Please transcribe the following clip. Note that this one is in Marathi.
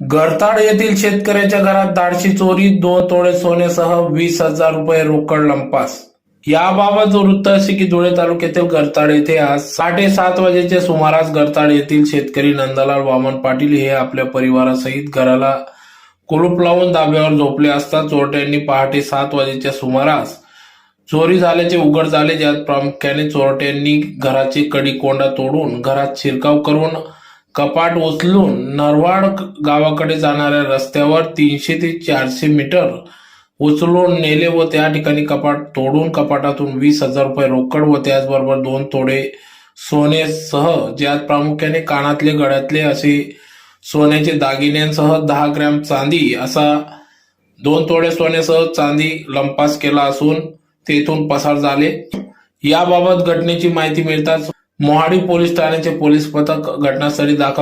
गरताड येथील शेतकऱ्याच्या घरात धाडसी चोरी, 2 तोळे सोन्यासह 20,000 रुपये रोकड लंपास. याबाबत वृत्त असे की धुळे तालुक्यातील गरताड येथे आज 7:30 वाजेच्या सुमारास गरताड येथील शेतकरी नंदलाल वामन पाटील हे आपल्या परिवारासहित घराला कुलूप लावून धाब्यावर झोपले असता चोरट्यांनी पहाटे 7 वाजेच्या सुमारास चोरी झाल्याचे उघड झाले. ज्यात प्रामुख्याने चोरट्यांनी घराची कडी कोंडा तोडून घरात शिरकाव करून कपाट उचलून नरवाड गावाकडे जाणाऱ्या रस्त्यावर 300 ते 400 मीटर उचलून नेले व त्या ठिकाणी कपाट तोडून कपाटातून 20,000 रुपये रोकड व त्याचबरोबर 2 तोळे सोन्यासह, ज्यात प्रामुख्याने कानातले, गळ्यातले असे सोन्याचे दागिन्यांसह 10 ग्रॅम चांदी असा 2 तोळे सोन्यासह चांदी लंपास केला असून तेथून पसार झाले. याबाबत घटनेची माहिती मिळताच मोहाडी पोलीस ठाण्याचे पोलीस पथक घटनास्थळी दाखल